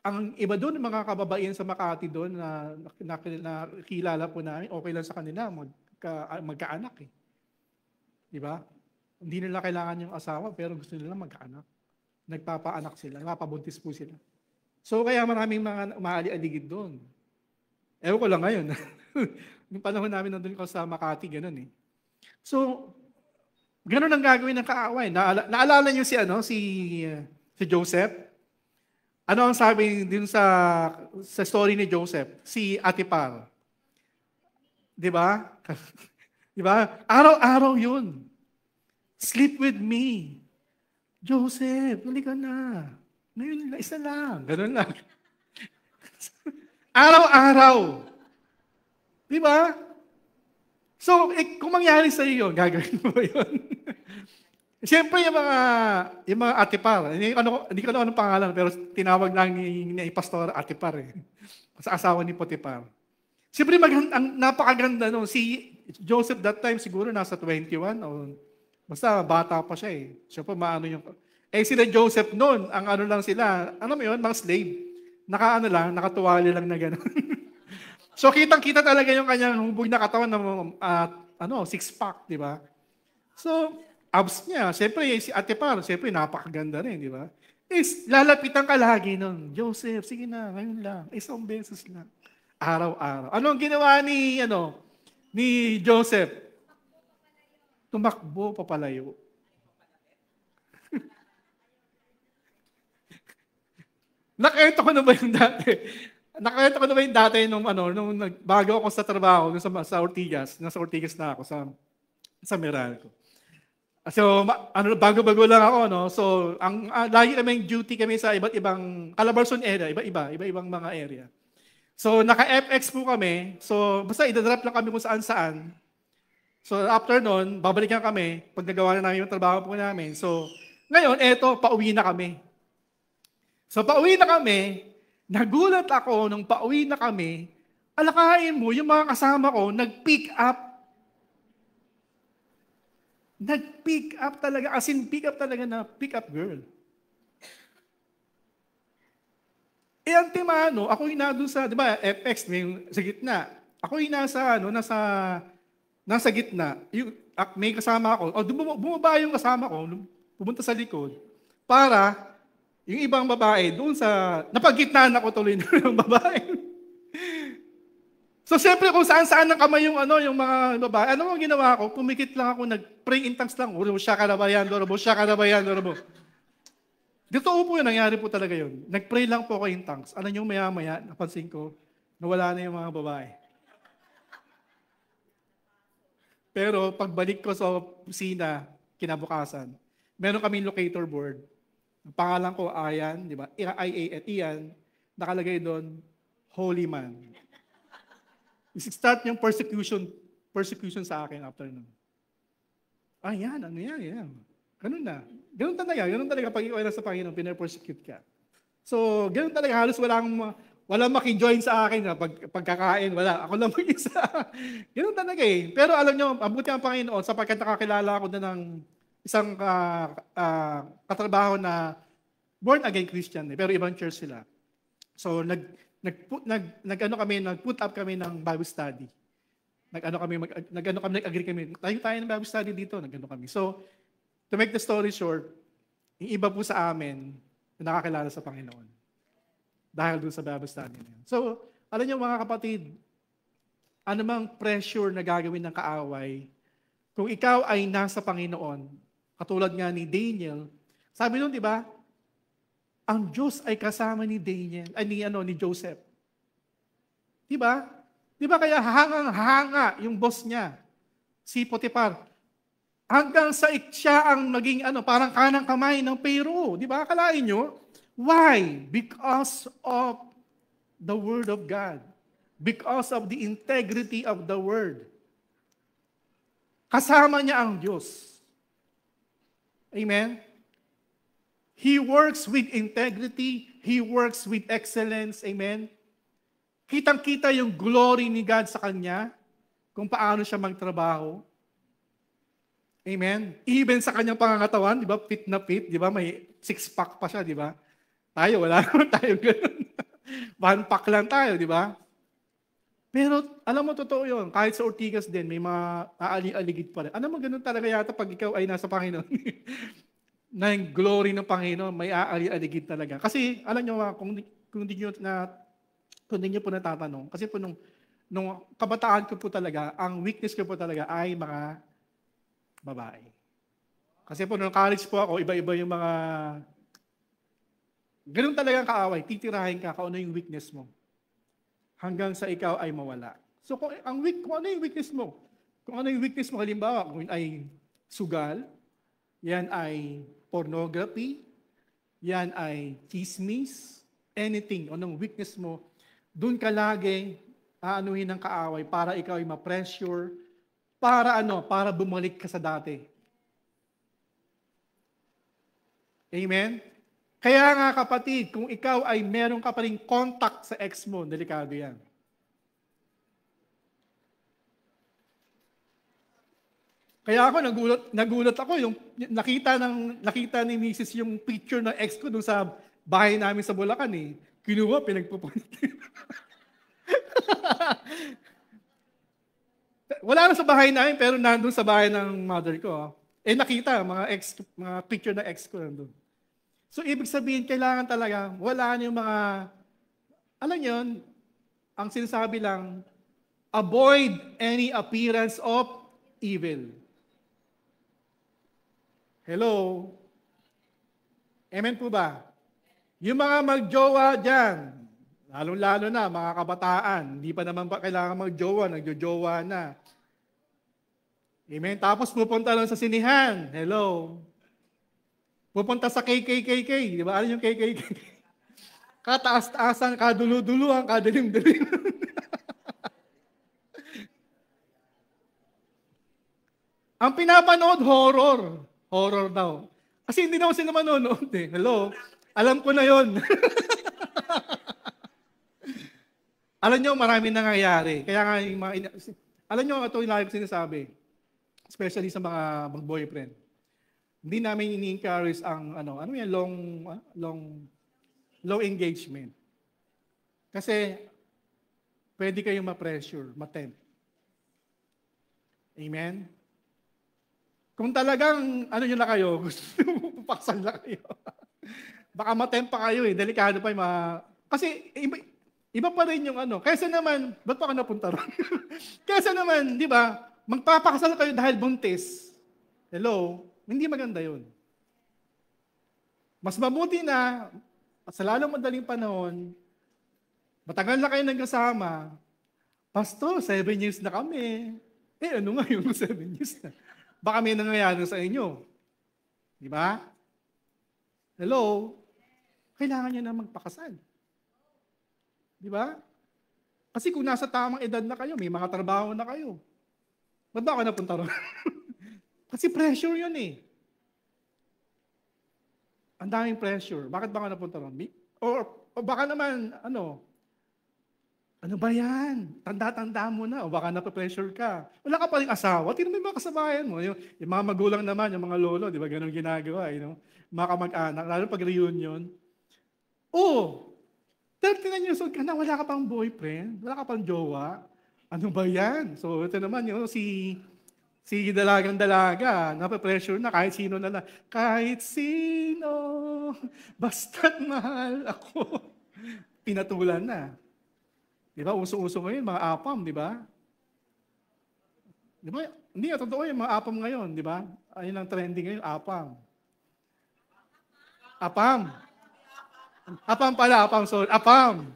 ang iba doon, mga kababaihan sa Makati doon na nakilala po namin, okay lang sa kanila, magkaanak eh. Di ba? Hindi nila kailangan yung asawa, pero gusto nila magkaanak. Nagpapaanak sila, napabuntis po sila. So kaya maraming mga maali-aligid doon. Ewan ko lang ngayon. Yung panahon namin nandun ko sa Makati, gano'n eh. So, gano'n ang gagawin ng kaaway. Naalala niyo si Joseph? Ano ang sabi din sa story ni Joseph? Si Atipar. Di ba? Di ba? Araw-araw yun. Sleep with me. Joseph, huli ka na. Ngayon, isa lang. Ganun lang. Araw-araw. Di ba? So, kung mangyari sa iyo, gagawin mo yun. Siyempre, yung mga Atipar, hindi ko alam anong pangalan, pero tinawag lang ni Pastor Atipar eh. Sa asawa ni Potiphar. Siyempre, napakaganda no. Si Joseph that time siguro nasa 21 o basta bata pa siya eh. Siyempre, sila Joseph noon, ang lang sila, mo yun, mga slave. Nakatuwali lang na gano'n. So, kitang-kita talaga yung kanyang hubog na katawan ng six-pack, di ba? So, abs niya. Siyempre, si Atipar, siyempre, napakaganda rin, di ba? Lalapitan ka lagi nun. Joseph, sige na, ngayon lang. Isang beses lang. Araw-araw. Ano ang ginawa ni Joseph? Tumakbo papalayo. Nakita ko na ba yung dati? Nung bago ako sa trabaho, sa Ortigas. Nasa Ortigas na ako, sa Meralco. So, bago-bago lang ako, no? So, lagi kaming duty kami sa iba't ibang Calabarzon area, iba-ibang mga area. So, naka-FX po kami. So, basta idadrop lang kami kung saan-saan. So, after nun, babalikan kami pag nagawa na namin yung trabaho po namin. So, ngayon, eto, pauwi na kami. So, pauwi na kami. Nagulat ako nung pauwi na kami. Alakain mo, yung mga kasama ko, nag-pick up. Nag-pick up talaga. As in, pick up talaga na pick up girl. Ang timano, ako yung nandun sa, di ba, FX, may sa gitna. Ako yung nasa gitna. May kasama ako. Bumaba yung kasama ko, pumunta sa likod, para yung ibang babae, doon sa, napagitnaan ako tuloy ng babae. So, siyempre, kung saan-saan ng kamay yung mga babae, ano ang ginawa ko? Pumikit lang ako, nag-pray in tongues lang. Uro, siya karabayan, dorobo, siya karabayan, dorobo. Totoo po yun, nangyari po talaga yun. Nag-pray lang po ako in tongues. Alam niyo, maya-maya, napansin ko, nawala na yung mga babae. Pero pagbalik ko sa opisina, kinabukasan, meron kaming locator board. Ang pangalan ko, Ayan, di ba? Ian, nakalagay doon, Holy Man. Start yung persecution sa akin after nun. Yan. Ganun na. Ganun talaga pag ikaw ay nasa Panginoon, pinapersecute ka. So, ganun talaga, halos walang makijoin sa akin na pagkakain, wala. Ako lang mag-isa. Ganun talaga eh. Pero alam nyo, mabuti ang Panginoon sapagkat nakakilala ako na ng isang katrabaho na born-again Christian pero ibang church sila. So, nag-put up kami ng Bible study. Nag-agree kami. Tayo ng Bible study dito, kami. So, to make the story short, yung iba po sa amin na nakakilala sa Panginoon. Dahil doon sa Bible study na yun. So, alam niyo mga kapatid, anumang pressure na gagawin ng kaaway, kung ikaw ay nasa Panginoon, katulad nga ni Daniel, sabi doon, di ba, ang Diyos ay kasama ni Daniel, ni Joseph. Di ba? Di ba kaya hanga yung boss niya, si Potiphar, hanggang sa siya ang maging parang kanang kamay ng Pharaoh. Di ba? Akalain nyo? Why? Because of the Word of God. Because of the integrity of the Word. Kasama niya ang Diyos. Amen? He works with integrity. He works with excellence. Amen? Kitang-kita yung glory ni God sa kanya kung paano siya magtrabaho. Amen? Even sa kanyang pangangatawan, di ba? Fit na fit, di ba? May six-pack pa siya, di ba? Tayo, wala naman tayo ganun. One pack lang tayo, di ba? Pero, alam mo, totoo yun. Kahit sa Ortigas din, may mga aali-aligid pa rin. Ano mo, ganun talaga yata pag ikaw ay nasa Panginoon. Na yung glory ng Panginoon, may aali-aligid talaga. Kasi, alam nyo, kung hindi nyo po natatanong, kasi po nung kabataan ko po talaga, ang weakness ko po talaga ay mga babae. Kasi po nung college po ako, iba-iba yung mga ganun talagang kaaway, titirahin ka kung ano yung weakness mo. Hanggang sa ikaw ay mawala. So kung ano yung weakness mo? Kung ano yung weakness mo, halimbawa, kung ay sugal, yan ay pornography, yan ay chismis, anything, anong weakness mo, dun ka lagi aanuhin ng kaaway para ikaw ay ma-pressure, para bumalik ka sa dati. Amen? Kaya nga kapatid, kung ikaw ay meron ka pa rin contact sa ex mo, delikado yan. Kaya ako, nagulat ako, yung nakita ni Mrs. yung picture ng ex ko dun sa bahay namin sa Bulacan eh. Kinuha, pinagpupunit. Wala na sa bahay namin, pero nandun sa bahay ng mother ko. Nakita, mga picture ng ex ko nandun. So, ibig sabihin, kailangan talaga, wala na yung mga, alam yun, ang sinasabi lang, avoid any appearance of evil. Hello? Amen po ba? Yung mga magjowa dyan, lalong-lalo na, mga kabataan, hindi pa naman kailangan magjowa, nagjojowa na. Amen? Tapos pupunta lang sa sinihan. Hello? Pupunta sa KKKK. Di ba? Ano yung KKKK? kataas-taasan, kadulu-duluhan, kadilim-dilim. Ang pinapanood, horror. Horror daw. Kasi hindi naman sila manonood eh. Hello? Alam ko na yon. Alam nyo, maraming nangyayari. Kaya nga, alam nyo, ito yung lagi ko sinasabi. Especially sa mga mag-boyfriend. Hindi namin ini-encourage ang, ano yan, long engagement. Kasi, pwede kayong ma-pressure, ma-tempt. Amen? Kung talagang, nyo na kayo, gusto nyo pakasal na kayo. Baka ma-tempt pa kayo eh, delikado pa yung kasi, iba pa rin yung Kaysa naman, ba't pa ka napunta ron? Kaysa naman, di ba, magpapakasal kayo dahil buntis. Hello? Hindi maganda yun. Mas mabuti na, sa lalong madaling panahon, matagal na kayo nagkasama, Pastor, 7 years na kami. Ano nga yung 7 years na? Baka may nangyayari sa inyo. Di ba? Hello? Kailangan niya na magpakasal. Di ba? Kasi kung nasa tamang edad na kayo, may mga trabaho na kayo. Ba't ba ako napunta ron? Kasi pressure yun eh. Ang daming pressure. Bakit ba ako napunta ron? O baka naman, ano ba yan? Tanda-tanda mo na. O baka napapressure ka. Wala ka pa rin asawa. Tingnan mo yung mga kasabayan mo. Yung mga magulang naman, yung mga lolo, di ba? Ganun ginagawa. Mga kamag-anak, lalo pag reunion. 39 years old ka na, wala ka pang boyfriend, wala ka pang jowa. Ano ba yan? So, ito naman, si dalagang-dalaga, napapressure na kahit sino na lang. Kahit sino, basta't mahal ako. Pinatulan na. Di ba? Uso-uso ngayon, mga apam, di ba? Di ba? Hindi, totoo yung mga apam ngayon, di ba? Ayun ang trending ngayon, apam. Apam. Apam pala, apam, sorry. Apam.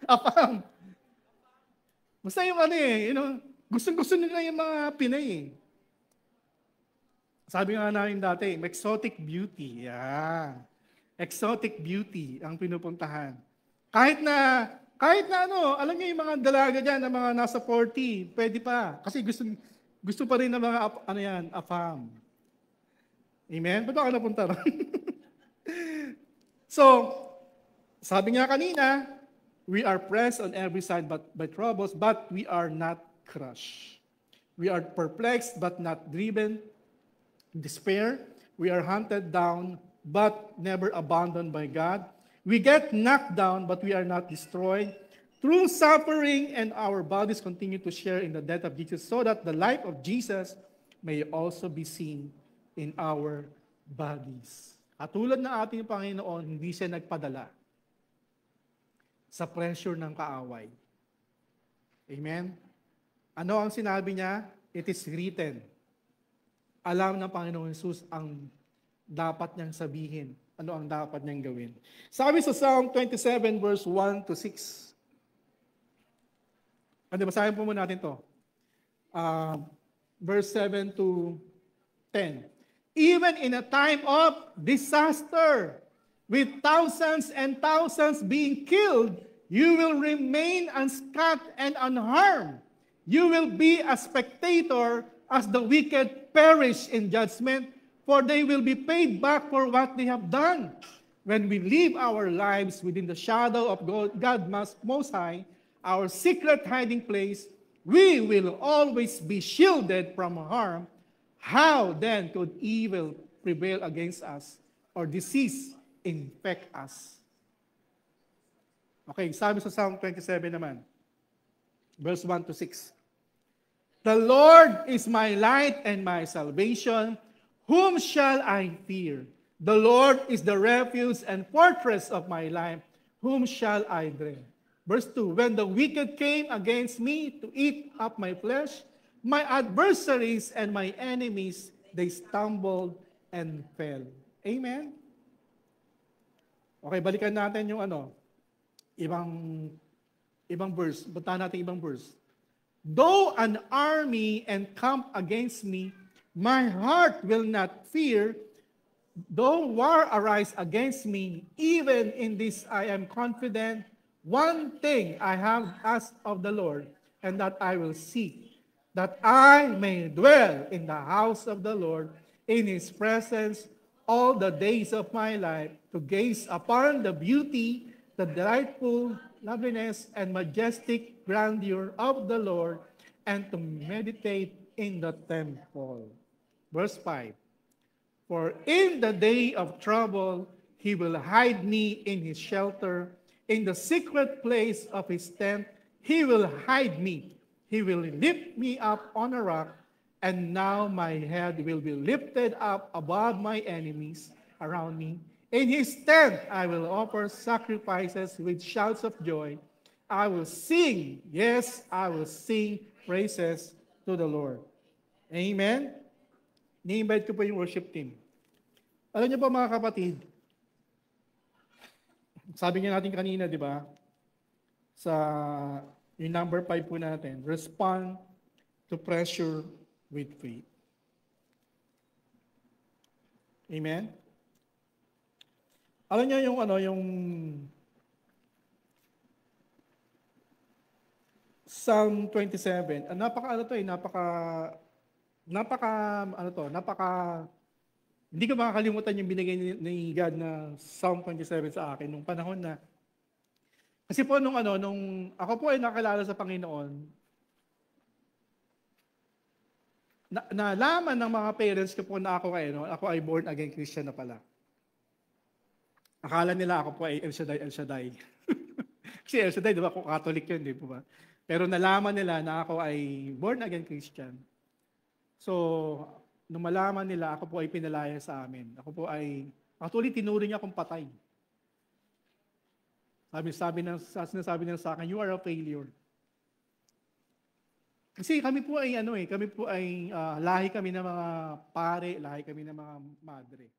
Apam. Basta yung gustong-gusto nila yung mga Pinay eh. Sabi nga namin dati, exotic beauty. Yeah. Exotic beauty ang pinupuntahan. Kahit na alam niyo yung mga dalaga dyan, na mga nasa 40, pwede pa. Kasi gusto pa rin ng mga, apam. Amen? Ba't ako napunta ron? So, sabi nga kanina, we are pressed on every side by troubles, but we are not crushed. We are perplexed, but not driven. Despair, we are hunted down, but never abandoned by God. We get knocked down, but we are not destroyed. Through suffering, and our bodies continue to share in the death of Jesus, so that the life of Jesus may also be seen in our bodies. Katulad ng ating Panginoon, hindi siya nagpadala sa pressure ng kaaway. Amen? Ano ang sinabi niya? It is written. Alam ng Panginoon Jesus ang dapat niyang sabihin. Ano ang dapat niyang gawin. Sabi sa Psalm 27 verse 1 to 6. Basahin po muna natin to. Verse 7 to 10. Even in a time of disaster, with thousands and thousands being killed, you will remain unscathed and unharmed. You will be a spectator as the wicked perish in judgment, for they will be paid back for what they have done. When we live our lives within the shadow of God Most High, our secret hiding place, we will always be shielded from harm. How then could evil prevail against us or disease infect us? Okay, sabi sa Psalm 27 naman, verse 1 to 6. The Lord is my light and my salvation. Whom shall I fear? The Lord is the refuge and fortress of my life. Whom shall I dread? Verse 2, when the wicked came against me to eat up my flesh, my adversaries and my enemies, they stumbled and fell. Amen? Okay, balikan natin yung ibang verse. Puntahan natin ibang verse. Though an army encamp against me, my heart will not fear. Though war arise against me, even in this I am confident, one thing I have asked of the Lord, and that I will seek, that I may dwell in the house of the Lord, in his presence all the days of my life, to gaze upon the beauty, the delightful loveliness, and majestic grandeur of the Lord, and to meditate in the temple. Verse 5. For in the day of trouble, he will hide me in his shelter. In the secret place of his tent, he will hide me. He will lift me up on a rock, and now my head will be lifted up above my enemies around me. In his tent, I will offer sacrifices with shouts of joy. I will sing, yes, I will sing praises to the Lord. Amen? Ni-invite ko po yung worship team. Alam niyo po mga kapatid, sabi nga natin kanina, di ba? Sa yung number 5 po natin, respond to pressure with faith. Amen? Alam niyo yung Psalm 27, hindi ko makakalimutan yung binigay ni God na Psalm 27 sa akin nung panahon na, kasi po nung ako po ay nakilala sa Panginoon, nalaman ng mga parents ko po na ako ay born again Christian na pala. Akala nila ako po ay El Shaddai. Kasi El Shaddai, di ba, Catholic yun, di ba? Pero nalaman nila na ako ay born again Christian. So, nung malaman nila, ako po ay pinalaya sa amin. Ako po ay, actually, tinuring niya akong patay. Sinasabi nila sa akin, you are a failure. Kasi kami po ay lahi kami ng mga pare, lahi kami ng mga madre.